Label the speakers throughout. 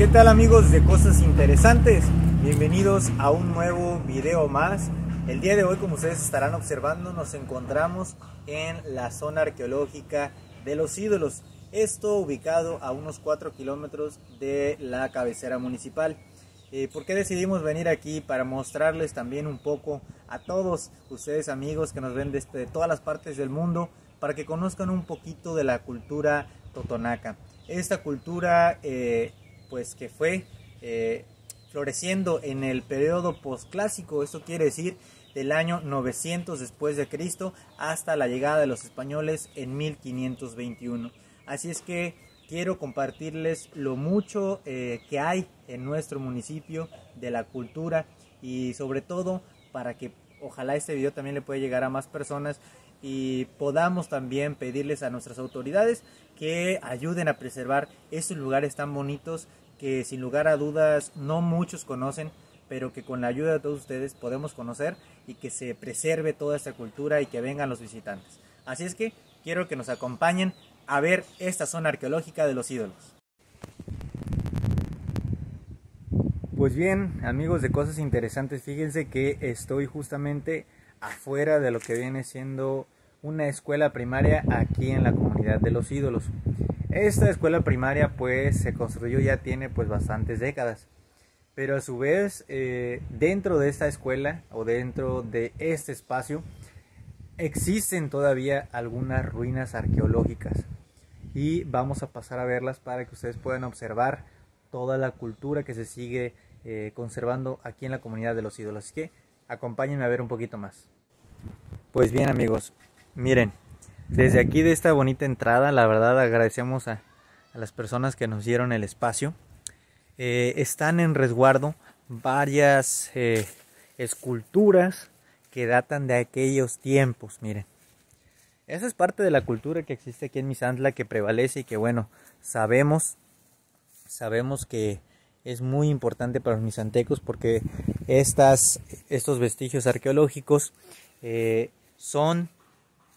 Speaker 1: ¿Qué tal amigos de Cosas Interesantes? Bienvenidos a un nuevo video más. El día de hoy, como ustedes estarán observando, nos encontramos en la zona arqueológica de Los Ídolos. Esto ubicado a unos 4 kilómetros de la cabecera municipal. ¿Por qué decidimos venir aquí? Para mostrarles también un poco a todos ustedes amigos que nos ven desde todas las partes del mundo, para que conozcan un poquito de la cultura totonaca. Esta cultura pues que fue floreciendo en el periodo posclásico, esto quiere decir del año 900 después de Cristo hasta la llegada de los españoles en 1521. Así es que quiero compartirles lo mucho que hay en nuestro municipio de la cultura, y sobre todo para que ojalá este video también le pueda llegar a más personas y podamos también pedirles a nuestras autoridades que ayuden a preservar estos lugares tan bonitos que sin lugar a dudas no muchos conocen, pero que con la ayuda de todos ustedes podemos conocer, y que se preserve toda esta cultura y que vengan los visitantes. Así es que quiero que nos acompañen a ver esta zona arqueológica de Los Ídolos. Pues bien, amigos de Cosas Interesantes, fíjense que estoy justamente afuera de lo que viene siendo una escuela primaria aquí en la comunidad de Los Ídolos. Esta escuela primaria pues se construyó, ya tiene pues bastantes décadas, pero a su vez dentro de esta escuela o dentro de este espacio existen todavía algunas ruinas arqueológicas, y vamos a pasar a verlas para que ustedes puedan observar toda la cultura que se sigue conservando aquí en la comunidad de Los Ídolos. Así que acompáñenme a ver un poquito más. Pues bien amigos, miren, desde aquí de esta bonita entrada, la verdad agradecemos a las personas que nos dieron el espacio. Están en resguardo varias esculturas que datan de aquellos tiempos. Miren, esa es parte de la cultura que existe aquí en Misantla, que prevalece y que bueno, sabemos que es muy importante para los misantecos, porque estos vestigios arqueológicos son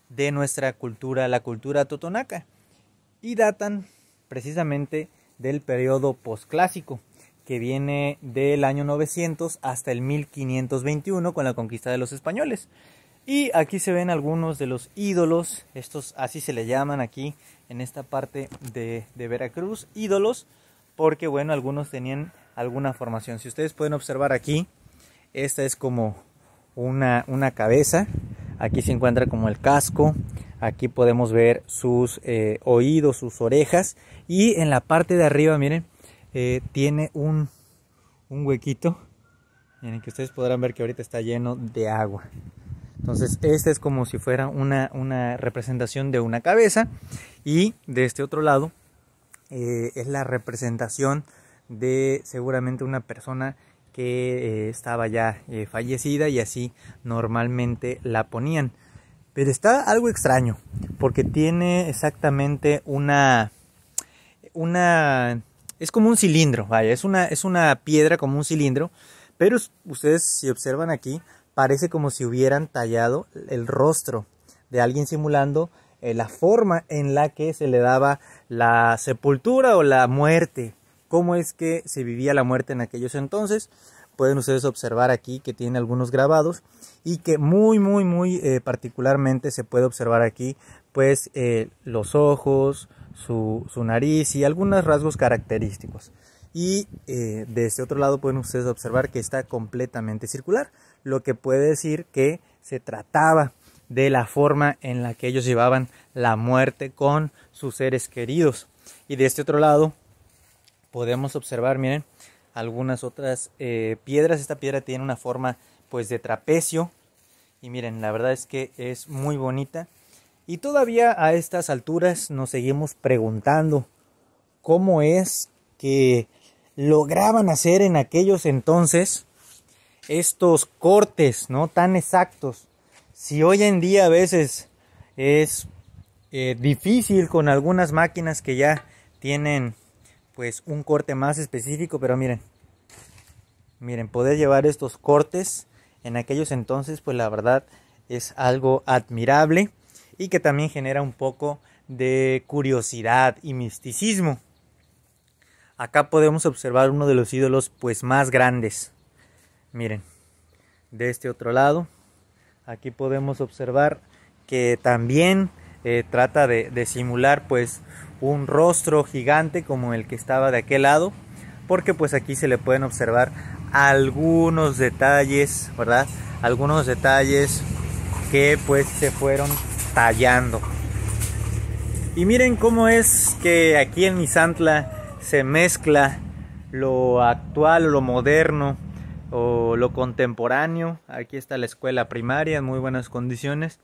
Speaker 1: de nuestra cultura, la cultura totonaca, y datan precisamente del periodo posclásico, que viene del año 900 hasta el 1521 con la conquista de los españoles. Y aquí se ven algunos de los ídolos, estos así se le llaman aquí en esta parte de Veracruz, ídolos, porque bueno, algunos tenían alguna formación. Si ustedes pueden observar aquí, esta es como una cabeza. Aquí se encuentra como el casco, aquí podemos ver sus oídos, sus orejas, y en la parte de arriba, miren, tiene un huequito, miren, que ustedes podrán ver que ahorita está lleno de agua. Entonces este es como si fuera una representación de una cabeza, y de este otro lado es la representación de seguramente una persona que estaba ya fallecida, y así normalmente la ponían. Pero está algo extraño, porque tiene exactamente es como un cilindro, vaya, es una piedra como un cilindro, pero ustedes si observan aquí, parece como si hubieran tallado el rostro de alguien, simulando la forma en la que se le daba la sepultura o la muerte. Cómo es que se vivía la muerte en aquellos entonces. Pueden ustedes observar aquí que tiene algunos grabados, y que muy particularmente se puede observar aquí pues los ojos, su nariz y algunos rasgos característicos. Y de este otro lado pueden ustedes observar que está completamente circular, lo que puede decir que se trataba de la forma en la que ellos llevaban la muerte con sus seres queridos. Y de este otro lado podemos observar, miren, algunas otras piedras. Esta piedra tiene una forma pues de trapecio, y miren, la verdad es que es muy bonita. Y todavía a estas alturas nos seguimos preguntando cómo es que lograban hacer en aquellos entonces estos cortes, ¿no?, tan exactos. Si hoy en día a veces es difícil con algunas máquinas que ya tienen pues un corte más específico, pero miren, poder llevar estos cortes en aquellos entonces, pues la verdad es algo admirable, y que también genera un poco de curiosidad y misticismo. Acá podemos observar uno de los ídolos pues más grandes. Miren, de este otro lado, aquí podemos observar que también trata de simular pues un rostro gigante como el que estaba de aquel lado, porque pues aquí se le pueden observar algunos detalles, ¿verdad? Algunos detalles que pues se fueron tallando. Y miren cómo es que aquí en Misantla se mezcla lo actual, lo moderno o lo contemporáneo. Aquí está la escuela primaria en muy buenas condiciones.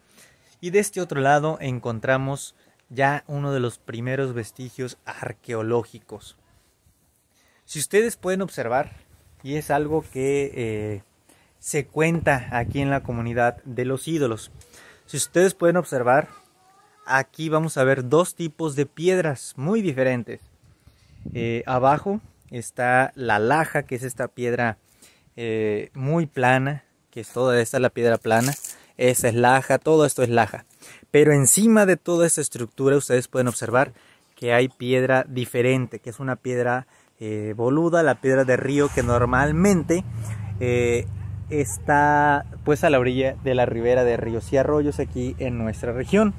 Speaker 1: Y de este otro lado encontramos ya uno de los primeros vestigios arqueológicos. Si ustedes pueden observar, y es algo que se cuenta aquí en la comunidad de los ídolos. Si ustedes pueden observar, aquí vamos a ver dos tipos de piedras muy diferentes. Abajo está la laja, que es esta piedra muy plana, que es toda esta la piedra plana. Esa es laja, todo esto es laja. Pero encima de toda esta estructura ustedes pueden observar que hay piedra diferente, que es una piedra boluda, la piedra de río, que normalmente está pues a la orilla de la ribera de ríos y arroyos aquí en nuestra región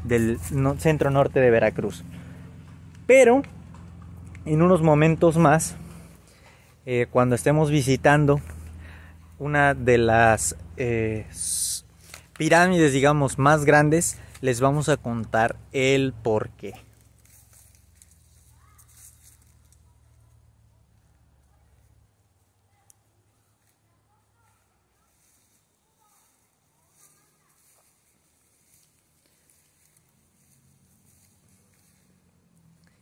Speaker 1: del centro norte de Veracruz. Pero en unos momentos más, cuando estemos visitando una de las pirámides, digamos, más grandes, les vamos a contar el porqué.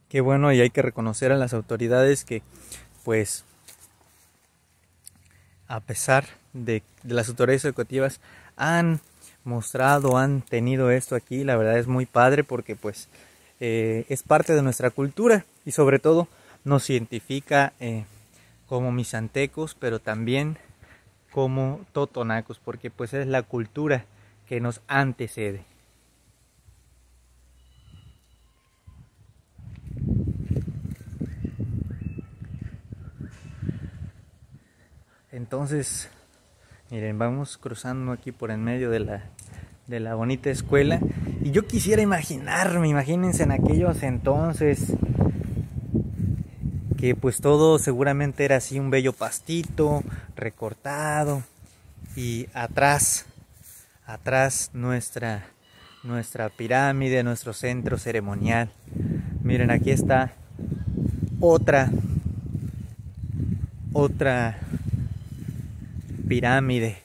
Speaker 1: Qué bueno, y hay que reconocer a las autoridades que, pues, a pesar de las autoridades educativas han mostrado, han tenido esto aquí. La verdad es muy padre porque pues es parte de nuestra cultura y sobre todo nos identifica como misantecos, pero también como totonacos, porque pues es la cultura que nos antecede. Entonces, miren, vamos cruzando aquí por en medio de la bonita escuela. Y yo quisiera imaginarme, imagínense en aquellos entonces, que pues todo seguramente era así un bello pastito, recortado. Y atrás nuestra pirámide, nuestro centro ceremonial. Miren, aquí está otra pirámide.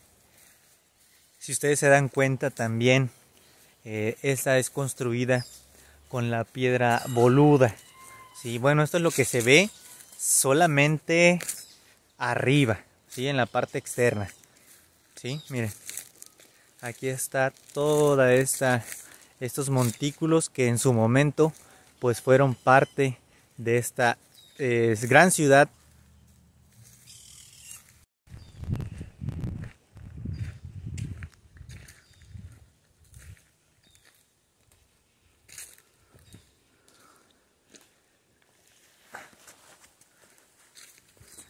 Speaker 1: Si ustedes se dan cuenta también, esta es construida con la piedra boluda. Sí, bueno, esto es lo que se ve solamente arriba, ¿sí? En la parte externa. ¿Sí? Miren, aquí está toda estos montículos que en su momento pues fueron parte de esta gran ciudad.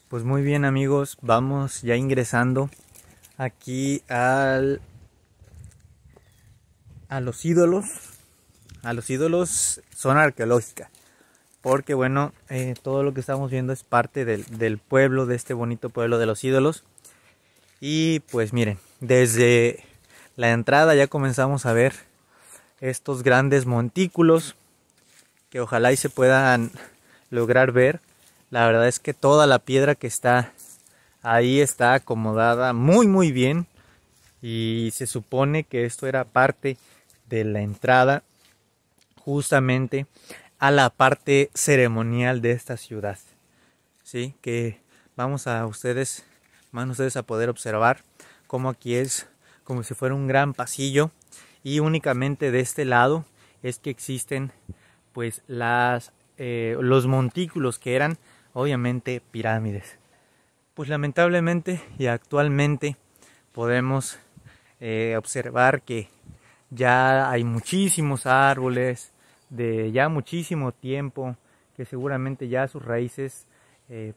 Speaker 1: Pues muy bien, amigos, vamos ya ingresando aquí a los ídolos. A los ídolos, zona arqueológica, porque bueno, todo lo que estamos viendo es parte del pueblo, de este bonito pueblo de los ídolos. Y pues miren, desde la entrada ya comenzamos a ver estos grandes montículos que ojalá y se puedan lograr ver. La verdad es que toda la piedra que está ahí está acomodada muy bien, y se supone que esto era parte de la entrada justamente a la parte ceremonial de esta ciudad. Sí, que van ustedes a poder observar cómo aquí es como si fuera un gran pasillo, y únicamente de este lado es que existen pues los montículos, que eran obviamente pirámides. Pues lamentablemente y actualmente podemos observar que ya hay muchísimos árboles de ya muchísimo tiempo que seguramente ya sus raíces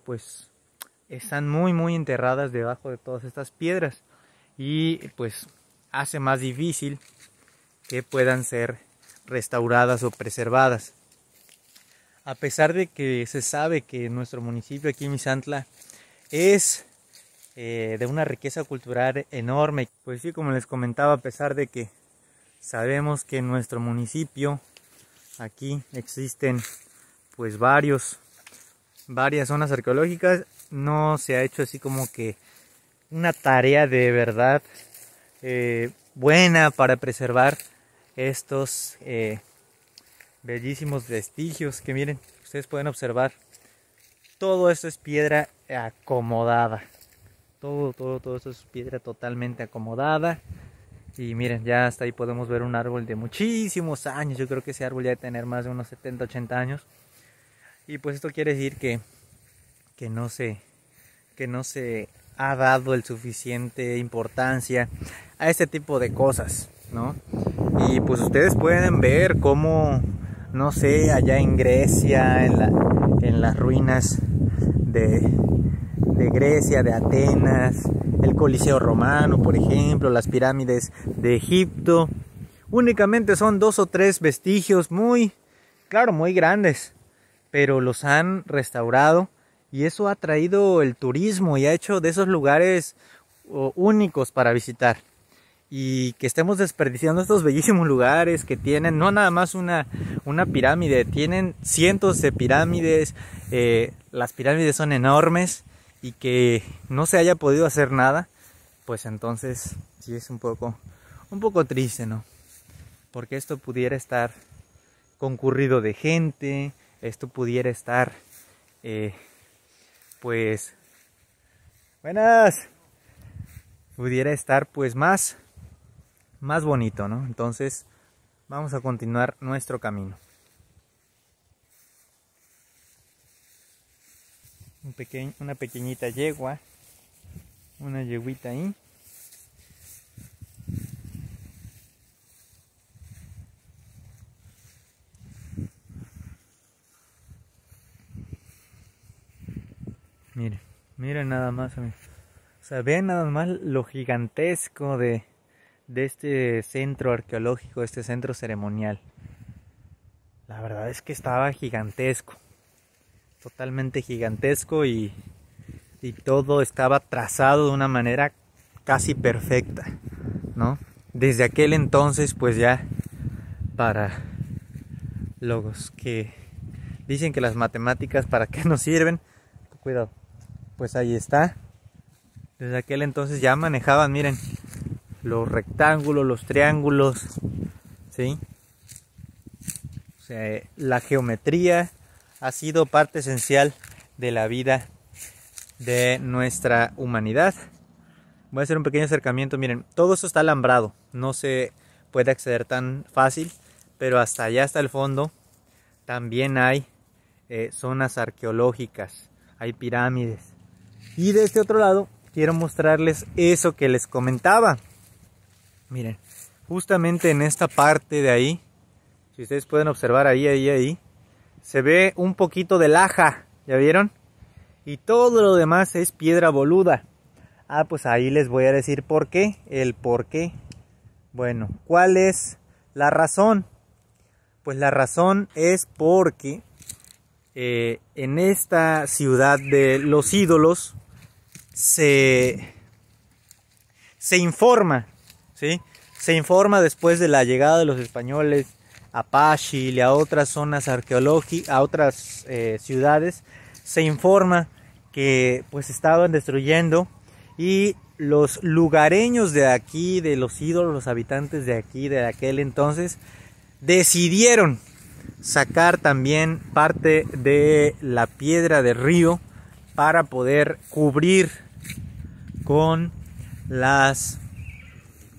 Speaker 1: pues están muy enterradas debajo de todas estas piedras, y pues hace más difícil que puedan ser restauradas o preservadas. A pesar de que se sabe que nuestro municipio aquí en Misantla es de una riqueza cultural enorme, pues sí, como les comentaba, a pesar de que sabemos que en nuestro municipio aquí existen pues varias zonas arqueológicas, no se ha hecho así como que una tarea de verdad buena para preservar estos bellísimos vestigios que miren, ustedes pueden observar. Todo esto es piedra acomodada. Todo esto es piedra totalmente acomodada. Y miren, ya hasta ahí podemos ver un árbol de muchísimos años. Yo creo que ese árbol ya debe tener más de unos 70, 80 años. Y pues esto quiere decir que no se ha dado el suficiente importancia a este tipo de cosas, ¿no? Y pues ustedes pueden ver cómo, no sé, allá en Grecia, en las ruinas de Grecia, de Atenas, el Coliseo Romano, por ejemplo, las pirámides de Egipto, únicamente son 2 o 3 vestigios muy grandes, pero los han restaurado, y eso ha traído el turismo y ha hecho de esos lugares únicos para visitar. Y que estemos desperdiciando estos bellísimos lugares que tienen no nada más una pirámide, tienen cientos de pirámides, las pirámides son enormes, y que no se haya podido hacer nada, pues entonces sí es un poco triste, ¿no? Porque esto pudiera estar concurrido de gente, esto pudiera estar pues pudiera estar pues más bonito, ¿no? Entonces vamos a continuar nuestro camino. Una pequeñita yegua, una yeguita ahí. Miren nada más, amigos. O sea, vean nada más lo gigantesco de este centro arqueológico, este centro ceremonial. La verdad es que estaba gigantesco, totalmente gigantesco, y todo estaba trazado de una manera casi perfecta, ¿no? Desde aquel entonces, pues ya, para los que dicen que las matemáticas para qué nos sirven, cuidado, pues ahí está. Desde aquel entonces ya manejaban, miren, los rectángulos, los triángulos, ¿sí? O sea, la geometría ha sido parte esencial de la vida de nuestra humanidad. Voy a hacer un pequeño acercamiento. Miren, todo esto está alambrado, no se puede acceder tan fácil, pero hasta allá, hasta el fondo, también hay zonas arqueológicas, hay pirámides. Y de este otro lado quiero mostrarles eso que les comentaba. Miren, justamente en esta parte de ahí, si ustedes pueden observar ahí, se ve un poquito de laja, ¿ya vieron? Y todo lo demás es piedra boluda. Pues ahí les voy a decir por qué, el por qué. Bueno, ¿cuál es la razón? Pues la razón es porque en esta ciudad de los ídolos se informa, ¿sí? Se informa después de la llegada de los españoles a Paxil y a otras zonas arqueológicas, a otras ciudades. Se informa que pues estaban destruyendo, y los lugareños de aquí, de los ídolos, los habitantes de aquí, de aquel entonces, decidieron sacar también parte de la piedra del río para poder cubrir con las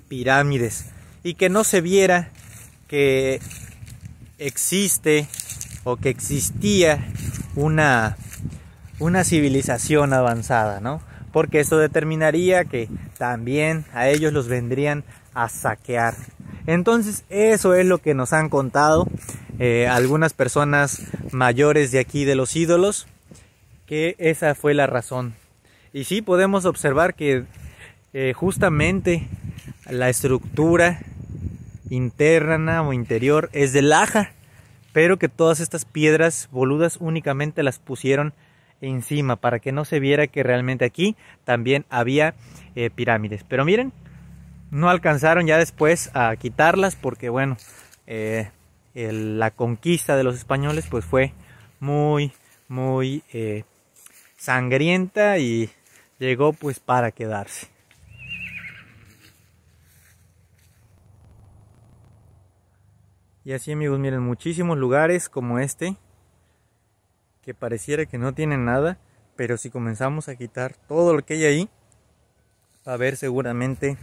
Speaker 1: pirámides, y que no se viera que existe o que existía una civilización avanzada, ¿no? Porque eso determinaría que también a ellos los vendrían a saquear. Entonces eso es lo que nos han contado. algunas personas mayores de aquí de los ídolos que esa fue la razón. Y sí podemos observar que justamente la estructura interna o interior es de laja, pero que todas estas piedras boludas únicamente las pusieron encima para que no se viera que realmente aquí también había pirámides. Pero miren, no alcanzaron ya después a quitarlas porque bueno, la conquista de los españoles pues fue muy sangrienta y llegó pues para quedarse. Y así, amigos, miren, muchísimos lugares como este que pareciera que no tienen nada, pero si comenzamos a quitar todo lo que hay ahí, va a haber seguramente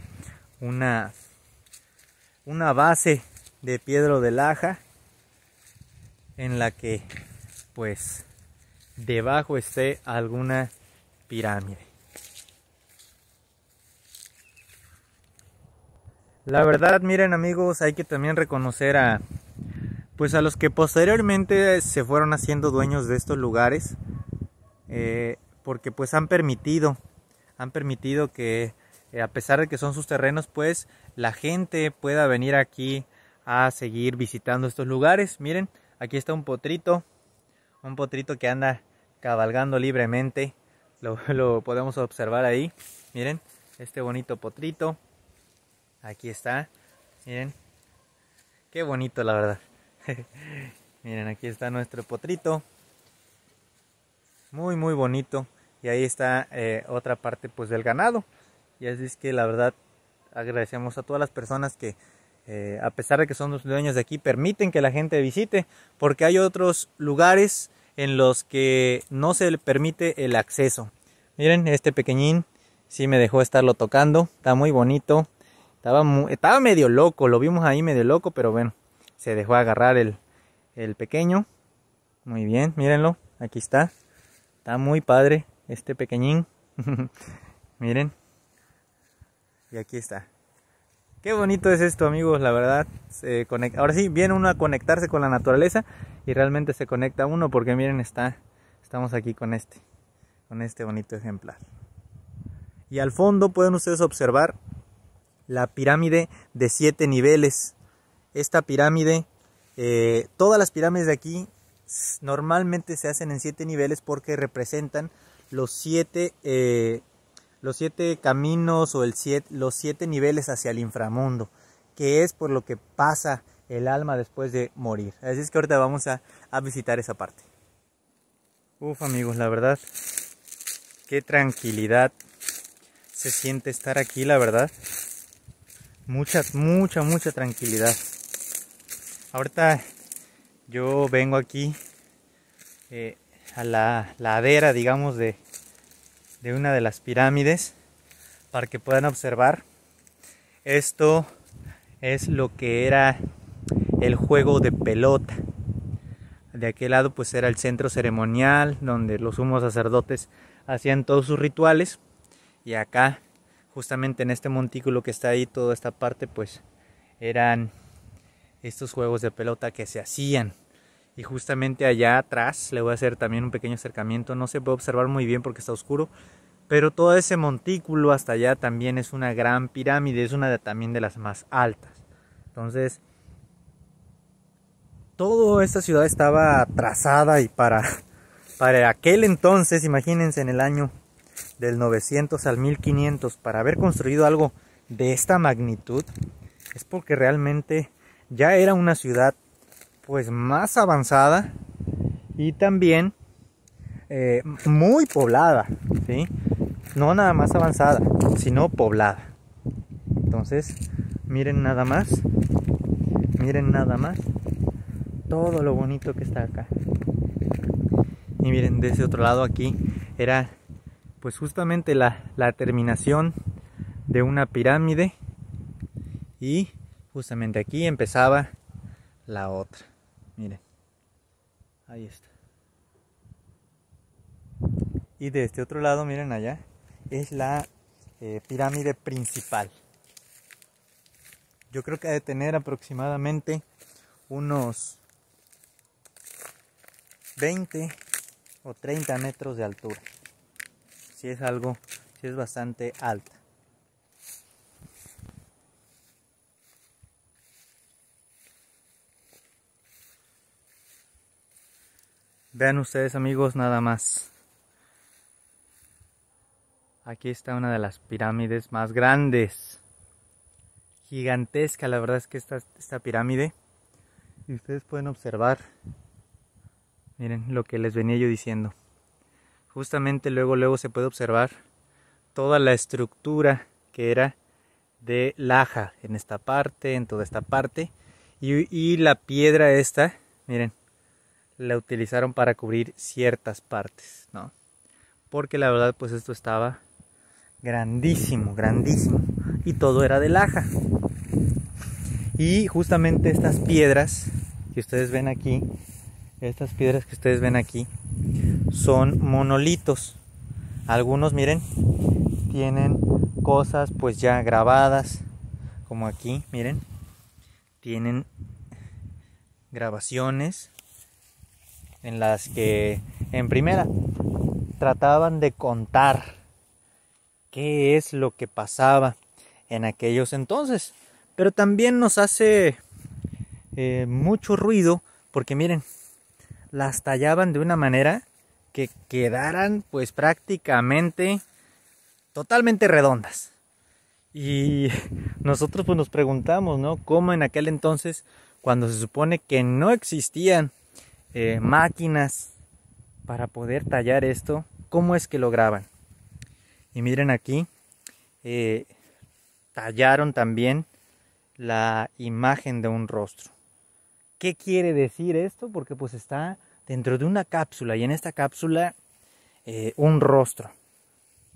Speaker 1: una base de piedra de laja en la que pues debajo esté alguna pirámide. La verdad, miren, amigos, hay que también reconocer a los que posteriormente se fueron haciendo dueños de estos lugares, porque pues han permitido que a pesar de que son sus terrenos, pues la gente pueda venir aquí a seguir visitando estos lugares. Miren, aquí está un potrito que anda cabalgando libremente, lo podemos observar ahí. Miren, este bonito potrito, aquí está, miren, qué bonito la verdad. Miren, aquí está nuestro potrito, muy bonito, y ahí está otra parte pues del ganado. Y así es que la verdad agradecemos a todas las personas que a pesar de que son los dueños de aquí, permiten que la gente visite, porque hay otros lugares en los que no se le permite el acceso. Miren, este pequeñín sí me dejó estarlo tocando, está muy bonito, estaba medio loco, lo vimos ahí medio loco, pero bueno, se dejó agarrar el pequeño. Muy bien, mírenlo, aquí está muy padre este pequeñín. Miren, y aquí está. Qué bonito es esto, amigos, la verdad. Ahora sí, viene uno a conectarse con la naturaleza y realmente se conecta uno, porque miren, estamos aquí con este bonito ejemplar. Y al fondo pueden ustedes observar la pirámide de 7 niveles. Esta pirámide, todas las pirámides de aquí normalmente se hacen en 7 niveles porque representan los 7 caminos o los 7 niveles hacia el inframundo, que es por lo que pasa el alma después de morir. Así es que ahorita vamos a visitar esa parte. Uf, amigos, la verdad, qué tranquilidad se siente estar aquí, la verdad. Mucha tranquilidad. Ahorita yo vengo aquí a la ladera, digamos, de una de las pirámides, para que puedan observar. Esto es lo que era el juego de pelota. De aquel lado pues era el centro ceremonial donde los sumos sacerdotes hacían todos sus rituales, y acá justamente en este montículo que está ahí, toda esta parte pues eran estos juegos de pelota que se hacían. Y justamente allá atrás, le voy a hacer también un pequeño acercamiento, no se puede observar muy bien porque está oscuro, pero todo ese montículo hasta allá también es una gran pirámide, es una también de las más altas. Entonces, toda esta ciudad estaba trazada, y para aquel entonces, imagínense, en el año del 900 al 1500, para haber construido algo de esta magnitud, es porque realmente ya era una ciudad pues más avanzada y también muy poblada, ¿sí? No nada más avanzada, sino poblada. Entonces, miren nada más todo lo bonito que está acá. Y miren, de ese otro lado aquí era pues justamente la terminación de una pirámide, y justamente aquí empezaba la otra. Miren, ahí está. Y de este otro lado, miren, allá es la pirámide principal. Yo creo que ha de tener aproximadamente unos 20 o 30 metros de altura. Sí es algo, sí es bastante alta. Vean ustedes, amigos, nada más. Aquí está una de las pirámides más grandes. Gigantesca, la verdad es que esta pirámide. Y ustedes pueden observar. Miren lo que les venía yo diciendo. Justamente luego se puede observar toda la estructura que era de laja en esta parte, en toda esta parte. Y la piedra esta, miren, la utilizaron para cubrir ciertas partes, ¿no? Porque la verdad pues esto estaba grandísimo, grandísimo. Y todo era de laja. Y justamente estas piedras que ustedes ven aquí, son monolitos. Algunos, miren, tienen cosas pues ya grabadas, como aquí, miren, tienen grabaciones en las que en primera trataban de contar qué es lo que pasaba en aquellos entonces, pero también nos hace mucho ruido porque miren, las tallaban de una manera que quedaran pues prácticamente totalmente redondas. Y nosotros pues nos preguntamos, ¿no? ¿Cómo en aquel entonces, cuando se supone que no existían máquinas para poder tallar esto, cómo es que lograban? Y miren aquí, tallaron también la imagen de un rostro. ¿Qué quiere decir esto? Porque pues está dentro de una cápsula y en esta cápsula un rostro.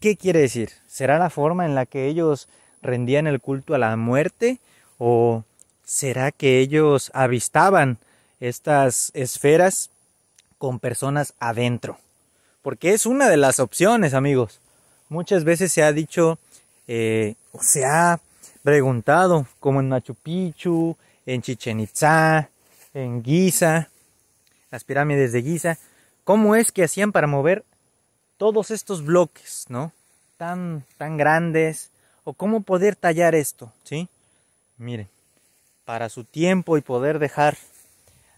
Speaker 1: ¿Qué quiere decir? ¿Será la forma en la que ellos rendían el culto a la muerte? ¿O será que ellos avistaban estas esferas con personas adentro? Porque es una de las opciones, amigos. Muchas veces se ha dicho, o se ha preguntado, como en Machu Picchu, en Chichén Itzá, en Giza, las pirámides de Giza, ¿cómo es que hacían para mover todos estos bloques, ¿no? Tan grandes, o cómo poder tallar esto, ¿sí? Miren, para su tiempo y poder dejar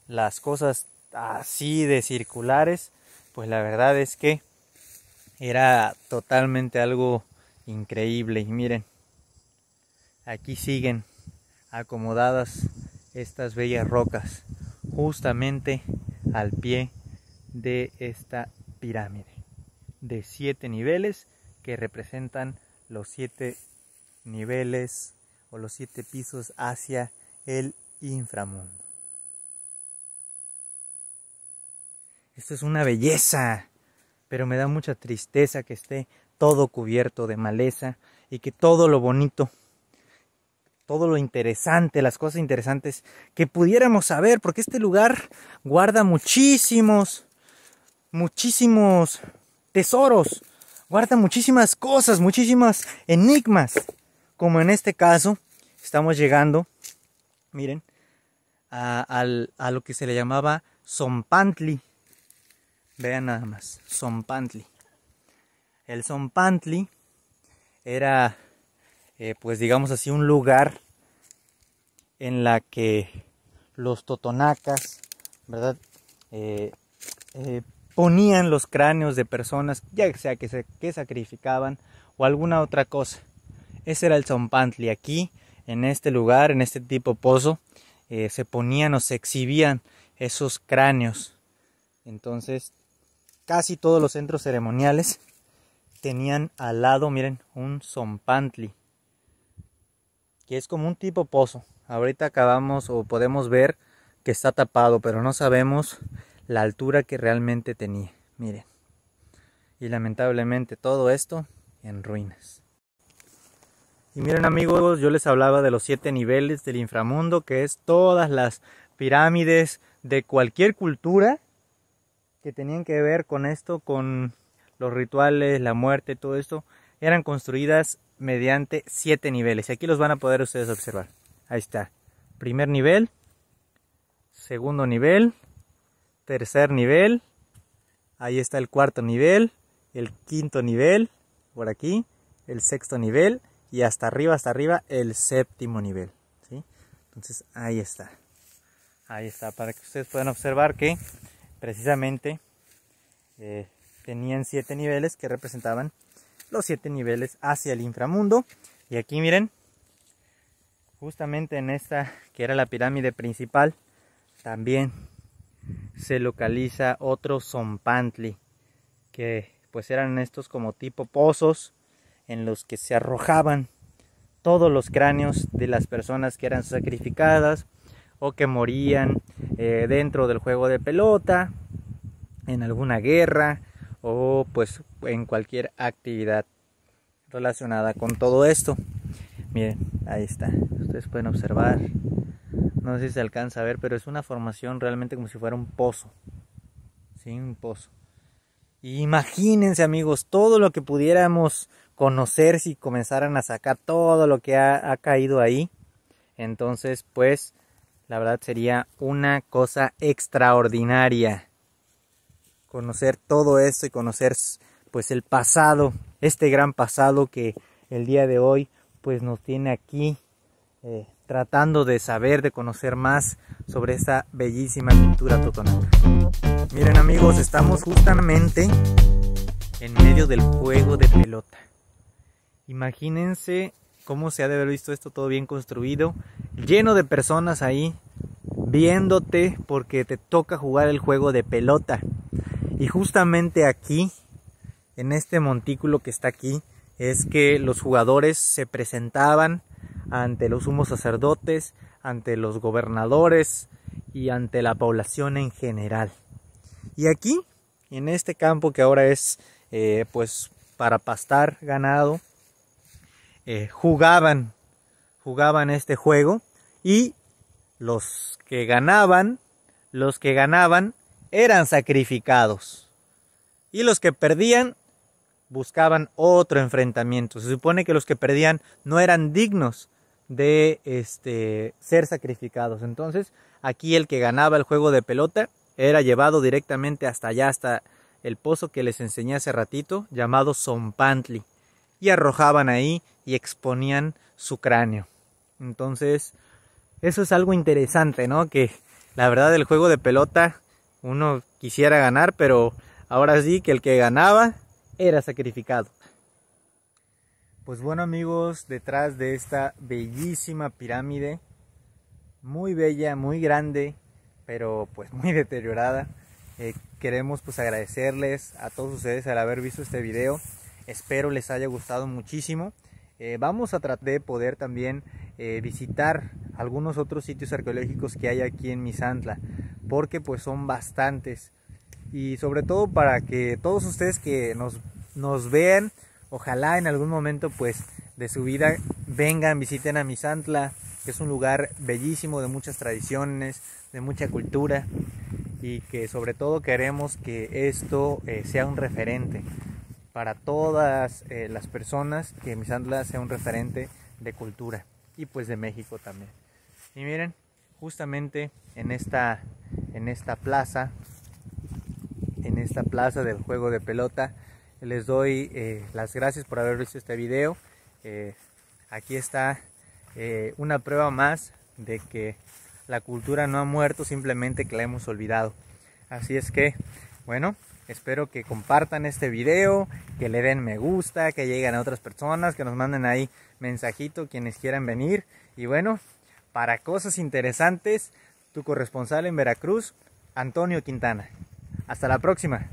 Speaker 1: las cosas así de circulares, pues la verdad es que era totalmente algo increíble. Y miren, aquí siguen acomodadas estas bellas rocas, justamente al pie de esta pirámide de 7 niveles que representan los 7 niveles o los 7 pisos hacia el inframundo. Esto es una belleza, pero me da mucha tristeza que esté todo cubierto de maleza y que todo lo bonito, todo lo interesante, las cosas interesantes que pudiéramos saber, porque este lugar guarda muchísimos tesoros, guarda muchísimas cosas, muchísimas enigmas, como en este caso estamos llegando, miren, a lo que se le llamaba Zompantli. Vean nada más, Zompantli. El Zompantli era, pues digamos así, un lugar en la que los totonacas, ¿verdad? Ponían los cráneos de personas, ya sea que sacrificaban o alguna otra cosa. Ese era el Zompantli. Aquí, en este lugar, en este tipo pozo, se ponían o se exhibían esos cráneos. Entonces, casi todos los centros ceremoniales tenían al lado, miren, un Zompantli, que es como un tipo pozo. Ahorita acabamos o podemos ver que está tapado, pero no sabemos la altura que realmente tenía. Miren. Y lamentablemente todo esto en ruinas. Y miren, amigos, yo les hablaba de los 7 niveles del inframundo, que es todas las pirámides de cualquier cultura que tenían que ver con esto, con los rituales, la muerte, todo esto, eran construidas mediante 7 niveles. Y aquí los van a poder ustedes observar. Ahí está. Primer nivel, segundo nivel, tercer nivel, Ahí está el cuarto nivel, el quinto nivel, por aquí, el sexto nivel y hasta arriba el séptimo nivel, ¿sí? Entonces ahí está para que ustedes puedan observar que precisamente tenían 7 niveles que representaban los 7 niveles hacia el inframundo. Y aquí miren, justamente en esta que era la pirámide principal, también se localiza otro Zompantli, que pues eran estos como tipo pozos en los que se arrojaban todos los cráneos de las personas que eran sacrificadas o que morían dentro del juego de pelota, en alguna guerra o pues en cualquier actividad relacionada con todo esto. Miren, ahí está, ustedes pueden observar, no sé si se alcanza a ver, pero es una formación realmente como si fuera un pozo, ¿sí? Un pozo. Imagínense, amigos, todo lo que pudiéramos conocer si comenzaran a sacar todo lo que ha caído ahí. Entonces, pues, la verdad sería una cosa extraordinaria conocer todo esto y conocer pues el pasado, este gran pasado que el día de hoy pues nos tiene aquí tratando de saber, de conocer más sobre esta bellísima cultura totonaca. Miren, amigos, estamos justamente en medio del juego de pelota. Imagínense cómo se ha de haber visto esto todo bien construido, lleno de personas ahí viéndote porque te toca jugar el juego de pelota. Y justamente aquí, en este montículo que está aquí, es que los jugadores se presentaban ante los sumos sacerdotes, ante los gobernadores y ante la población en general. Y aquí, en este campo que ahora es pues para pastar ganado, jugaban este juego, y los que ganaban eran sacrificados, y los que perdían buscaban otro enfrentamiento. Se supone que los que perdían no eran dignos de ser sacrificados. Entonces aquí el que ganaba el juego de pelota era llevado directamente hasta allá, hasta el pozo que les enseñé hace ratito, llamado Zompantli, y arrojaban ahí y exponían su cráneo. Entonces eso es algo interesante, ¿no? Que la verdad el juego de pelota uno quisiera ganar, pero ahora sí que el que ganaba era sacrificado. Pues bueno, amigos, detrás de esta bellísima pirámide, muy bella, muy grande, pero pues muy deteriorada, queremos pues agradecerles a todos ustedes al haber visto este video. Espero les haya gustado muchísimo. Vamos a tratar de poder también visitar algunos otros sitios arqueológicos que hay aquí en Misantla, porque pues son bastantes, y sobre todo para que todos ustedes que nos vean, ojalá en algún momento pues de su vida vengan, visiten a Misantla, que es un lugar bellísimo, de muchas tradiciones, de mucha cultura, y que sobre todo queremos que esto sea un referente para todas las personas, que Misantla sea un referente de cultura y pues de México también. Y miren, justamente en esta plaza del juego de pelota, les doy las gracias por haber visto este video. Aquí está una prueba más de que la cultura no ha muerto, simplemente que la hemos olvidado. Así es que, bueno, espero que compartan este video, que le den me gusta, que lleguen a otras personas, que nos manden ahí mensajito quienes quieran venir. Y bueno, para cosas interesantes, tu corresponsal en Veracruz, Antonio Quintana. Hasta la próxima.